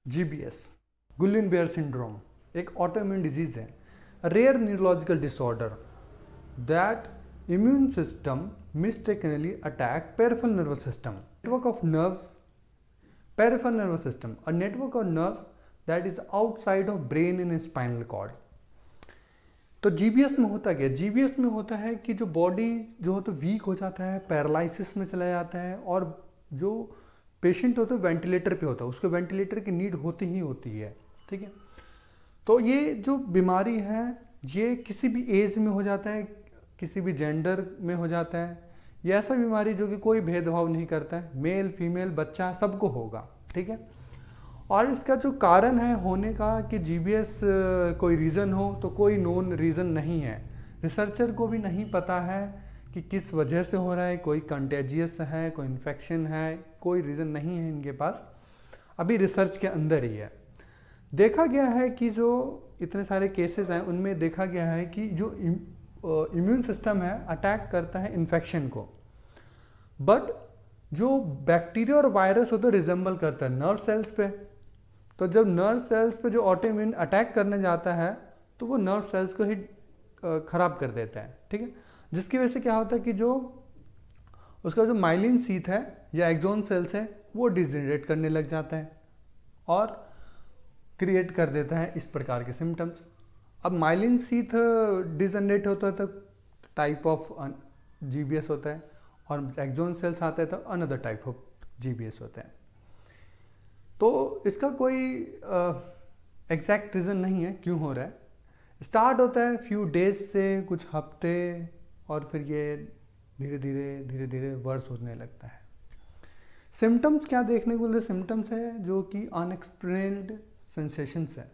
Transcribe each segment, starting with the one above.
GBS, Guillain Barre syndrome, एक autoimmune disease है, rare neurological disorder that immune system mistakenly attack peripheral nervous system. Network of nerves, peripheral nervous system, a network of nerves that is outside of brain and spinal cord. तो GBS में होता क्या? GBS में होता है कि जो body जो हो तो वीक हो जाता है, पैरालिसिस में चला जाता है, और जो पेशेंट होता है वेंटिलेटर पे होता है, उसको वेंटिलेटर की नीड होती ही होती है। ठीक है, तो ये जो बीमारी है ये किसी भी एज में हो जाता है, किसी भी जेंडर में हो जाता है। ये ऐसा बीमारी जो कि कोई भेदभाव नहीं करता है, मेल फीमेल बच्चा सबको होगा। ठीक है, और इसका जो कारण है होने का कि GBS कोई रीज़न हो, तो कोई नोन रीज़न नहीं है। रिसर्चर को भी नहीं पता है कि किस वजह से हो रहा है, कोई कंटेजियस है, कोई इन्फेक्शन है, कोई रीज़न नहीं है इनके पास, अभी रिसर्च के अंदर ही है। देखा गया है कि जो इतने सारे केसेस हैं उनमें देखा गया है कि जो इम्यून सिस्टम है अटैक करता है इन्फेक्शन को, बट जो बैक्टीरिया और वायरस होता है रिजेंबल करता है नर्व सेल्स पे। तो जब नर्व सेल्स पे जो ऑटोइम्यून अटैक करने जाता है तो वो नर्व सेल्स को ही ख़राब कर देता है। ठीक है, जिसकी वजह से क्या होता है कि जो उसका जो माइलिन शीथ है या एक्सोन सेल्स है वो डिजनरेट करने लग जाता है और क्रिएट कर देता है इस प्रकार के सिम्टम्स। अब माइलिन शीथ डिजनरेट होता है तो टाइप ऑफ GBS होता है, और एक्सोन सेल्स आता है तो अनदर टाइप ऑफ GBS होता है। तो इसका कोई एग्जैक्ट रीज़न नहीं है क्यों हो रहा है। स्टार्ट होता है फ्यू डेज से, कुछ हफ्ते, और फिर ये धीरे धीरे वर्स होने लगता है। सिम्टम्स क्या देखने को मिलते? सिम्टम्स है जो कि अनएक्सप्लेन्ड सेंसेशंस है।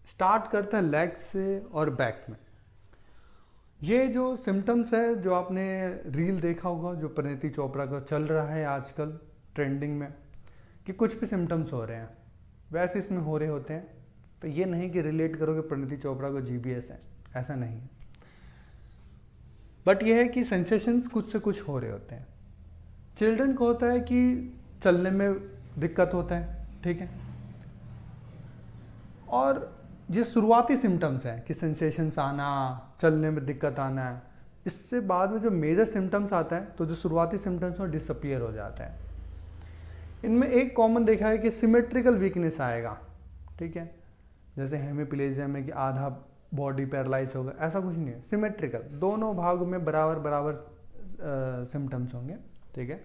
स्टार्ट करता है लेग से और बैक में। ये जो सिम्टम्स है जो आपने रील देखा होगा जो परिणीति चोपड़ा का चल रहा है आजकल ट्रेंडिंग में, कि कुछ भी सिम्टम्स हो रहे हैं वैसे इसमें हो रहे होते हैं। तो ये नहीं कि रिलेट करो कि परिणीति चोपड़ा को GBS है, ऐसा नहीं है, बट ये है कि सेंसेशंस कुछ से कुछ हो रहे होते हैं। चिल्ड्रन को होता है कि चलने में दिक्कत होता है, ठीक है, और ये शुरुआती सिम्टम्स हैं कि सेंसेशंस आना, चलने में दिक्कत आना है। इससे बाद में जो मेजर सिम्टम्स आता है तो जो शुरुआती सिम्टम्स वो डिसअपियर हो जाता है। इनमें एक कॉमन देखा है कि सिमेट्रिकल वीकनेस आएगा। ठीक है, जैसे हेमिप्लेजिया में कि आधा बॉडी पैरालाइज होगा, ऐसा कुछ नहीं है। सिमेट्रिकल, दोनों भागों में बराबर बराबर सिम्टम्स होंगे। ठीक है,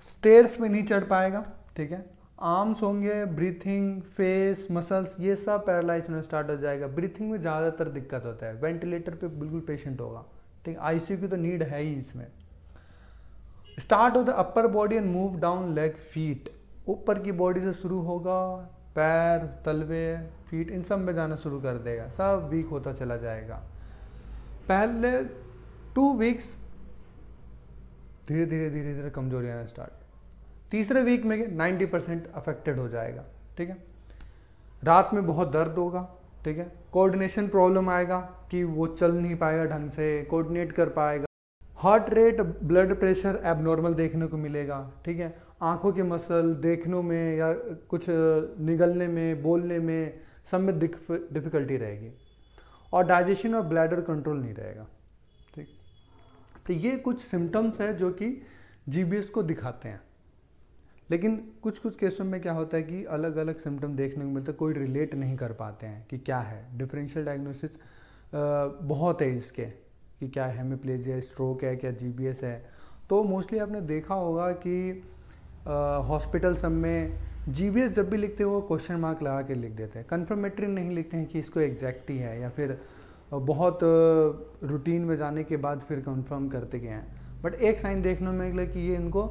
स्टेयर्स में नहीं चढ़ पाएगा। ठीक है, आर्म्स होंगे, ब्रीथिंग, फेस, मसल्स, ये सब पैरालाइज होना स्टार्ट हो जाएगा। ब्रीथिंग में ज़्यादातर दिक्कत होता है, वेंटिलेटर पे बिल्कुल पेशेंट होगा। ठीक है, ICU की तो नीड है ही इसमें। स्टार्ट होता है upper body and move down leg feet, ऊपर की बॉडी से शुरू होगा, पैर, तलवे, फीट, इन सब में जाना शुरू कर देगा, सब वीक होता चला जाएगा। पहले 2 वीक्स धीरे धीरे कमजोरी आना स्टार्ट। तीसरे वीक में 90% अफेक्टेड हो जाएगा। ठीक है, रात में बहुत दर्द होगा। ठीक है, कोऑर्डिनेशन प्रॉब्लम आएगा कि वो चल नहीं पाएगा ढंग से, कोऑर्डिनेट कर पाएगा। Heart rate, blood pressure abnormal देखने को मिलेगा। ठीक है, आंखों के मसल देखने में या कुछ निगलने में, बोलने में, सब में डिफिकल्टी रहेगी, और डाइजेशन और ब्लैडर कंट्रोल नहीं रहेगा। ठीक, तो ये कुछ सिम्टम्स है जो कि GBS को दिखाते हैं। लेकिन कुछ कुछ केसों में क्या होता है कि अलग अलग सिम्टम देखने को मिलते हैं, कोई रिलेट नहीं कर पाते हैं कि क्या है। डिफरेंशियल डायग्नोसिस बहुत है इसके, कि क्या है, हेमिप्लेजिया, स्ट्रोक है, क्या GBS है। तो मोस्टली आपने देखा होगा कि हॉस्पिटल सब में GBS जब भी लिखते हैं वो क्वेश्चन मार्क लगा के लिख देते हैं, कन्फर्मेटरी नहीं लिखते हैं कि इसको एग्जैक्ट ही है, या फिर बहुत रूटीन में जाने के बाद फिर कंफर्म करते गए हैं। बट एक साइन देखने में मिला कि ये इनको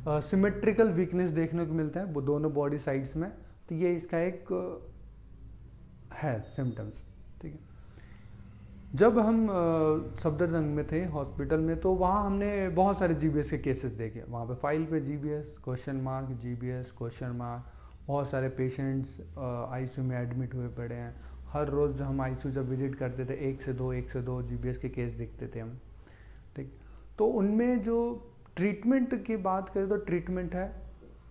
सिमेट्रिकल वीकनेस देखने को मिलता है वो दोनों बॉडी साइड्स में। तो ये इसका एक है सिम्टम्स। ठीक है, जब हम सफदरजंग में थे हॉस्पिटल में, तो वहाँ हमने बहुत सारे GBS के केसेस देखे। वहाँ पे फाइल पे GBS question mark, GBS question mark, बहुत सारे पेशेंट्स ICU में एडमिट हुए पड़े हैं। हर रोज़ हम ICU जब विजिट करते थे 1 से 2 GBS के केस देखते थे हम। ठीक, तो उनमें जो ट्रीटमेंट की बात करें तो ट्रीटमेंट है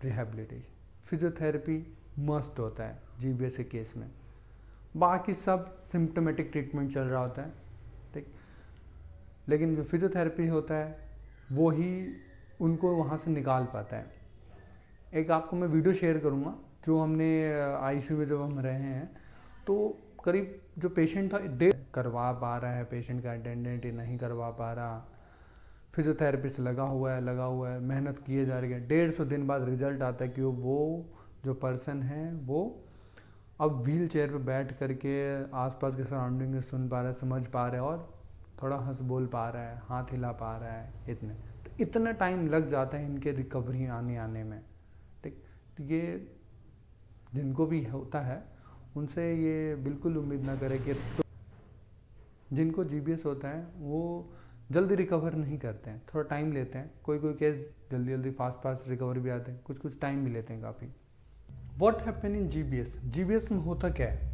रिहैबिलिटेशन, फिजियोथेरेपी, मस्ट होता है जीबीएस के केस में। बाकी सब सिम्टोमेटिक ट्रीटमेंट चल रहा होता है, ठीक। लेकिन जो फिजियोथेरेपी होता है वो ही उनको वहाँ से निकाल पाता है। एक आपको मैं वीडियो शेयर करूँगा जो हमने आईसीयू में जब हम रहे हैं, तो करीब जो पेशेंट था करवा पा रहा है, पेशेंट का अटेंडेंट नहीं करवा पा रहा, फिजियोथेरेपिस्ट लगा हुआ है, मेहनत किए जा रही है। 150 दिन बाद रिजल्ट आता है कि वो जो पर्सन है वो अब व्हील चेयर पर बैठ करके आसपास के सराउंडिंग सुन पा रहा है, समझ पा रहा है और थोड़ा हंस बोल पा रहा है, हाथ हिला पा रहा है। इतना टाइम लग जाता है इनके रिकवरी आने में, ठीक। तो ये जिनको भी होता है उनसे ये बिल्कुल उम्मीद ना करें कि जिनको जीबीएस होता है वो जल्दी रिकवर नहीं करते हैं, थोड़ा टाइम लेते हैं। कोई केस जल्दी फास्ट रिकवर भी आते हैं, कुछ टाइम भी लेते हैं काफ़ी। What happen in GBS? GBS में होता क्या है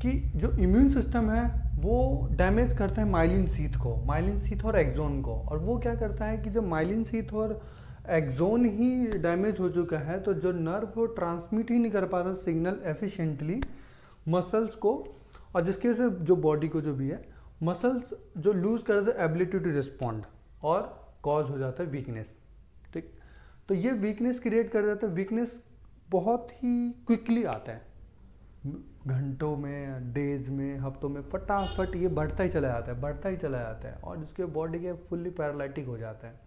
कि जो इम्यून सिस्टम है वो डैमेज करता है माइलिन शीथ और एक्सोन को। और वो क्या करता है कि जब माइलिन शीथ और एक्सोन ही डैमेज हो चुका है तो जो नर्व वो ट्रांसमिट ही नहीं कर पाता सिग्नल एफिशिएंटली मसल्स को, और जिसकी वजह से जो बॉडी को जो भी है मसल्स जो लूज कर देते एबिलिटी टू रिस्पॉन्ड और कॉज हो जाता है वीकनेस, ठीक। तो ये वीकनेस क्रिएट कर देता है। वीकनेस बहुत ही क्विकली आता है, घंटों में, डेज में, हफ्तों में, फटाफट ये बढ़ता ही चला जाता है और जिसके बॉडी के फुल्ली पैरालिटिक हो जाता है,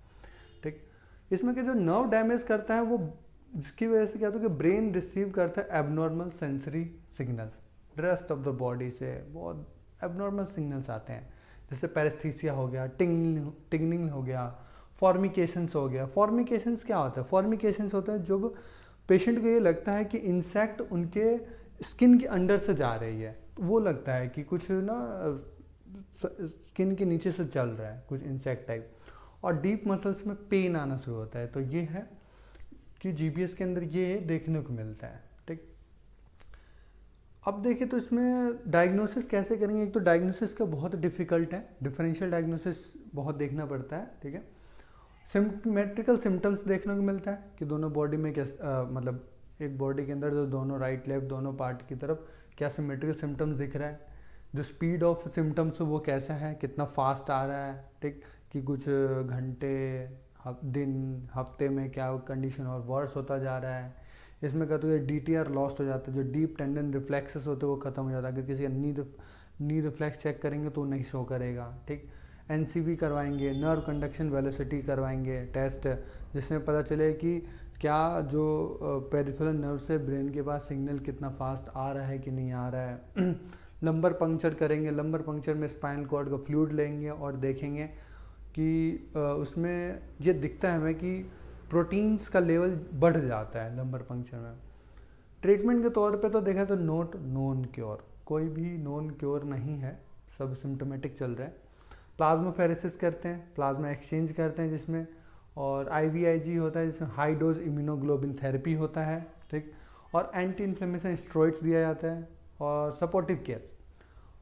ठीक। इसमें क्या जो नर्व डैमेज करता है वो, जिसकी वजह से क्या होता है कि ब्रेन रिसीव करता है abnormal sensory signals, rest of the body से बहुत एबनॉर्मल सिग्नल्स आते हैं, जैसे पैरेस्थीसिया हो गया, टिंगनिंग हो गया, फॉर्मिकेशंस हो गया। फॉर्मिकेशंस क्या होता है? फॉर्मिकेशंस होता है जब पेशेंट को ये लगता है कि इंसेक्ट उनके स्किन के अंडर से जा रही है, तो वो लगता है कि कुछ ना स्किन के नीचे से चल रहा है, कुछ इंसेक्ट टाइप, और डीप मसल्स में पेन आना शुरू होता है। तो ये है कि जीबीएस के अंदर ये देखने को मिलता है, ठीक। अब देखिए तो इसमें डायग्नोसिस कैसे करेंगे? एक तो डायग्नोसिस का बहुत डिफिकल्ट है, डिफरेंशियल डायग्नोसिस बहुत देखना पड़ता है, ठीक है। सिम्टमेट्रिकल सिम्टम्स देखने को मिलता है कि दोनों बॉडी में क्या मतलब एक बॉडी के अंदर जो दोनों राइट लेफ्ट दोनों पार्ट की तरफ क्या सिमेट्रिकल सिम्टम्स दिख रहा है, जो स्पीड ऑफ सिम्टम्स वो कैसा है, कितना फास्ट आ रहा है, ठीक, कि कुछ घंटे, दिन, हफ्ते में क्या कंडीशन और वर्स होता जा रहा है। इसमें कहते हैं DTR लॉस्ट हो जाता है, जो डीप टेंडन रिफ्लेक्सेस होते हैं वो खत्म हो जाता है। अगर किसी का नी रिफ्लेक्स चेक करेंगे तो नहीं शो करेगा, ठीक। NCV करवाएंगे, नर्व कंडक्शन वेलोसिटी करवाएंगे टेस्ट, जिसमें पता चले कि क्या जो पेरिफेरल नर्व से ब्रेन के पास सिग्नल कितना फास्ट आ रहा है कि नहीं आ रहा है। लंबर पंक्चर करेंगे, लंबर पंक्चर में स्पाइनल कॉर्ड का फ्लूइड लेंगे और देखेंगे कि उसमें ये दिखता है हमें कि प्रोटीन्स का लेवल बढ़ जाता है लंबर पंक्चर में। ट्रीटमेंट के तौर पे तो देखा तो नॉट नोन क्योर, कोई भी नोन क्योर नहीं है, सब सिम्टोमेटिक चल रहा है। प्लाज्माफेरेसिस करते हैं, प्लाज्मा एक्सचेंज करते हैं जिसमें, और IVIG होता है जिसमें हाई डोज इम्यूनोग्लोबिन थेरेपी होता है, ठीक, और एंटी इन्फ्लेमेशन स्टेरॉइड्स दिया जाता है और सपोर्टिव केयर,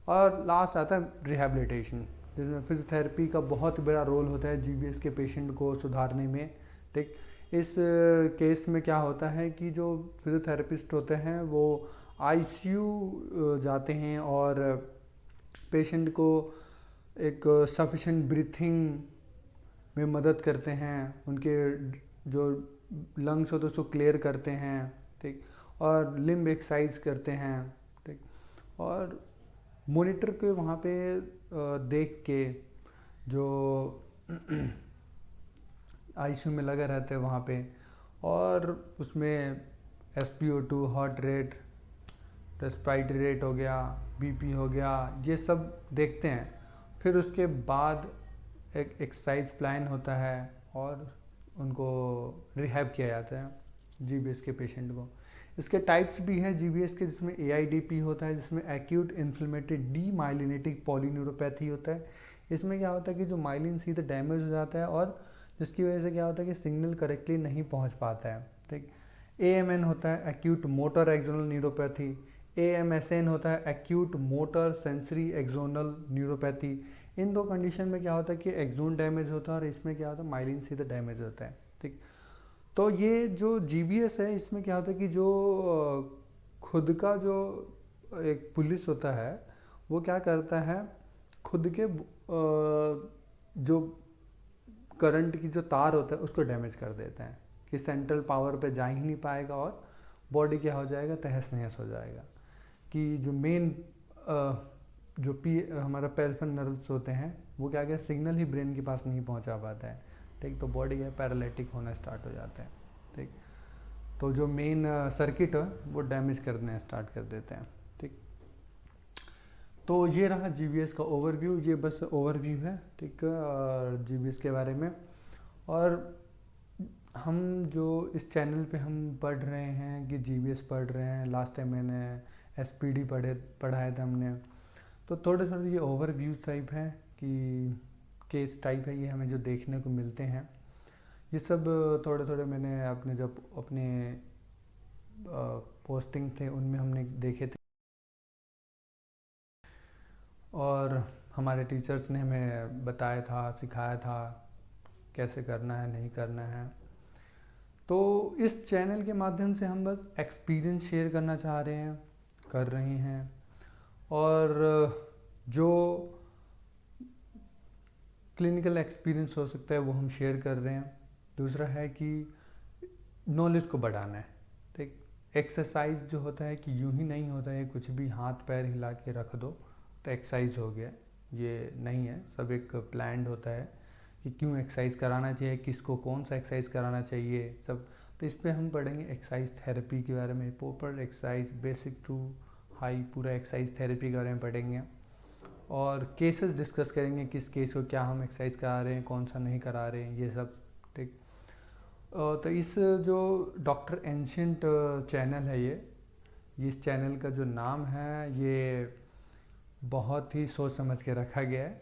और लास्ट आता है रिहैबिलिटेशन, जिसमें फिजियोथेरेपी का बहुत बड़ा रोल होता है जीबीएस के पेशेंट को सुधारने में, ठीक। इस केस में क्या होता है कि जो फिजियोथेरेपिस्ट होते हैं वो ICU जाते हैं और पेशेंट को एक सफिशेंट ब्रीथिंग में मदद करते हैं, उनके जो लंग्स होते हैं उसको क्लियर करते हैं, ठीक, और लिम्ब एक्सरसाइज करते हैं, ठीक, और मॉनिटर के वहाँ पे देख के जो ICU में लगा रहते हैं वहाँ पे, और उसमें SpO2, heart rate, respiratory rate हो गया, BP हो गया, ये सब देखते हैं। फिर उसके बाद एक एक्सरसाइज प्लान होता है और उनको रिहैब किया जाता है जीबीएस के पेशेंट को। इसके टाइप्स भी हैं जीबीएस के, जिसमें AIDP होता है, जिसमें एक्यूट इन्फ्लेमेटरी डीमाइलिनेटिक पॉलीन्यूरोपैथी होता है। इसमें क्या होता है कि जो माइलिन सीधे डैमेज हो जाता है और जिसकी वजह से क्या होता है कि सिग्नल करेक्टली नहीं पहुंच पाता है, ठीक। AMN होता है acute motor axonal neuropathy, AMSN होता है acute motor sensory axonal neuropathy. इन दो कंडीशन में क्या होता है कि एक्सोन डैमेज होता है और इसमें क्या होता है माइलिन सीधे डैमेज होता है, ठीक। तो ये जो GBS है, इसमें क्या होता है कि जो खुद का जो एक पुलिस होता है वो क्या करता है, खुद के जो करंट की जो तार होता है उसको डैमेज कर देते हैं कि सेंट्रल पावर पे जा ही नहीं पाएगा और बॉडी क्या हो जाएगा, तहस नहस हो जाएगा। कि जो मेन जो हमारा पेरिफेरल नर्व्स होते हैं वो क्या क्या सिग्नल ही ब्रेन के पास नहीं पहुंचा पाता है, ठीक। तो बॉडी क्या पैरालिटिक होना स्टार्ट हो जाता है, ठीक। तो जो मेन सर्किट है वो डैमेज करने स्टार्ट कर देते हैं, ठीक। तो ये रहा GBS का ओवरव्यू, ये बस ओवरव्यू है, ठीक, GBS के बारे में। और हम जो इस चैनल पे हम पढ़ रहे हैं कि GBS पढ़ रहे हैं, लास्ट टाइम मैंने SPD पढ़ाया था हमने, तो थोड़े थोड़े ये ओवरव्यूज टाइप हैं कि केस टाइप है, ये हमें जो देखने को मिलते हैं ये सब थोड़े थोड़े मैंने अपने जब अपने पोस्टिंग थे उनमें हमने देखे थे, और हमारे टीचर्स ने हमें बताया था, सिखाया था कैसे करना है, नहीं करना है। तो इस चैनल के माध्यम से हम बस एक्सपीरियंस शेयर करना चाह रहे हैं, कर रहे हैं, और जो क्लिनिकल एक्सपीरियंस हो सकता है वो हम शेयर कर रहे हैं। दूसरा है कि नॉलेज को बढ़ाना है, ठीक। एक्सरसाइज जो होता है कि यूं ही नहीं होता है, कुछ भी हाथ पैर हिला के रख दो तो एक्सरसाइज हो गया, ये नहीं है। सब एक प्लान्ड होता है कि क्यों एक्सरसाइज कराना चाहिए, किसको कौन सा एक्सरसाइज कराना चाहिए, सब। तो इस पर हम पढ़ेंगे एक्सरसाइज थेरेपी के बारे में, proper exercise basic to high, पूरा एक्सरसाइज थेरेपी के बारे में पढ़ेंगे, और केसेस डिस्कस करेंगे, किस केस को क्या हम एक्सरसाइज करा रहे हैं, कौन सा नहीं करा रहे हैं, ये सब, ठीक। तो इस जो डॉक्टर एंशिएंट चैनल है, ये इस चैनल का जो नाम है ये बहुत ही सोच समझ के रखा गया है,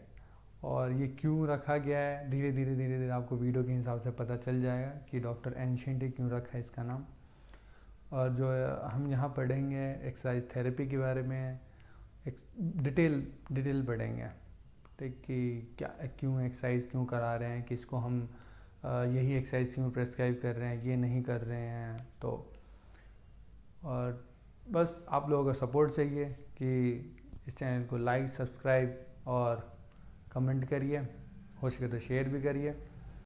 और ये क्यों रखा गया है धीरे धीरे आपको वीडियो के हिसाब से पता चल जाएगा कि डॉक्टर एंशिएंट क्यों रखा है इसका नाम। और जो हम यहाँ पढ़ेंगे एक्सरसाइज थेरेपी के बारे में, डिटेल पढ़ेंगे, ठीक, कि क्या क्यों एक्सरसाइज क्यों करा रहे हैं, किसको हम यही एक्सरसाइज क्यों प्रेस्क्राइब कर रहे हैं, ये नहीं कर रहे हैं। तो और बस आप लोगों का सपोर्ट चाहिए कि इस चैनल को लाइक, सब्सक्राइब और कमेंट करिए, हो सके तो शेयर भी करिए।